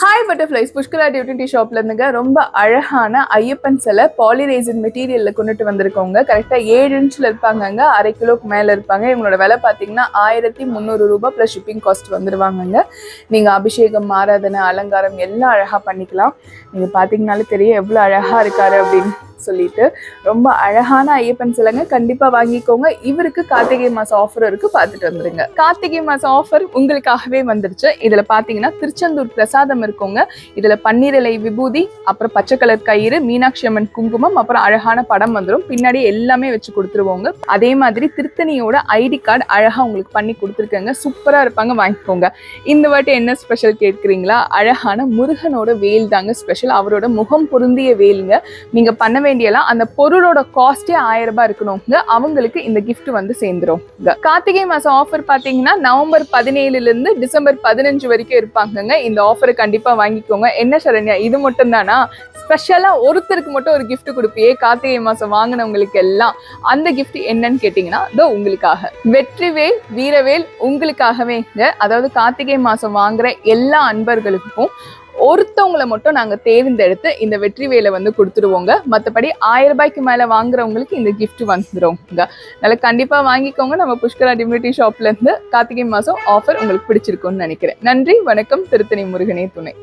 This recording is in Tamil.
ஹாய் பட்டர்ஃப்ளைஸ், புஷ்கரா டியூட்டி ஷாப்ல இருந்துங்க ரொம்ப அழகான ஐயப்பன் சிலை பாலிரேசின் மெட்டீரியல்ல கொண்டுட்டு வந்திருக்கவங்க. கரெக்டா 7 இன்ச்ல இருப்பாங்கங்க. 1/2 கிலோக்கு மேல இருப்பாங்க. இவங்களோட விலை பாத்தீங்கன்னா 1300 ரூபாய் பிளஸ் ஷிப்பிங் காஸ்ட் வந்துருவாங்கங்க. நீங்க அபிஷேகம், ஆராதனை, அலங்காரம் எல்லாம் அழகா பண்ணிக்கலாம். நீங்க பாத்தீங்கன்னாலே தெரியும் எவ்வளவு அழகா இருக்காரு அப்படின்னு சொல்லிட்டு. ரொம்ப அழகான ஐயப்பன் சிலைங்க, கண்டிப்பா வாங்கிக்கோங்க. இவருக்கு கார்த்திகை மாசம் ஆஃபர் இருக்கு, பார்த்துட்டு வந்துருங்க. கார்த்திகை மாசம் ஆஃபர் உங்களுக்காகவே வந்துருச்சு. இதுல பாத்தீங்கன்னா திருச்செந்தூர் பிரசாதம் இருக்குங்க. இதுல பன்னீர் இலை விபூதி, அப்புறம் பச்சை கலர் கயிறு, மீனாட்சி அம்மன் குங்குமம், அப்புறம் அழகான படம் வந்துடும். பின்னாடி எல்லாமே வச்சு கொடுத்துருவோங்க. அதே மாதிரி திருத்தணியோட ஐடி கார்டு அழகா உங்களுக்கு பண்ணி கொடுத்துருக்கேங்க. சூப்பரா இருப்பாங்க, வாங்கிக்கோங்க. இந்த வாட்டி என்ன ஸ்பெஷல் கேட்குறீங்களா? அழகான முருகனோட வேல் தாங்க ஸ்பெஷல். அவரோட முகம் பொருந்திய வேலுங்க. நீங்க பண்ண வேண்டியலாம் அந்த பொருளோட காஸ்டே 1000 ரூபாய் இருக்கணுங்க. அவங்களுக்கு இந்த கிஃப்ட் வந்து சேர்ந்துரும். கார்த்திகை மாசம் ஆஃபர் பாத்தீங்கன்னா நவம்பர் 17 இருந்து டிசம்பர் 15 வரைக்கும் இருப்பாங்க. இந்த ஆஃபரை கண்டிப்பா வாங்கிக்கோங்க. என்ன சரண்யா, இது மட்டும் தானா? ஸ்பெஷலா ஒருத்தருக்கு மட்டும் ஒரு கிஃப்ட் கொடுப்பியே கார்த்திகை மாசம் வாங்கினவங்களுக்கு எல்லாம், அந்த கிஃப்ட் என்னன்னு கேட்டீங்கன்னா இதோ உங்களுக்காக. வெற்றிவேல் வீரவேல் உங்களுக்காகவேங்க. அதாவது கார்த்திகை மாசம் வாங்குற எல்லா அன்பர்களுக்கும் ஒருத்தவங்களை மட்டும் நாங்க தேர்ந்தெடுத்து இந்த வெற்றி வேலை வந்து கொடுத்துருவோங்க. மற்றபடி 1000 ரூபாய்க்கு மேல வாங்குறவங்களுக்கு இந்த கிஃப்ட் வந்துருவோங்க. அதனால கண்டிப்பா வாங்கிக்கோங்க. நம்ம புஷ்கரா டியூட்டி ஷாப்ல இருந்து கார்த்திகை மாசம் ஆஃபர் உங்களுக்கு பிடிச்சிருக்கும்னு நினைக்கிறேன். நன்றி, வணக்கம். திருத்தணி முருகனே துணை.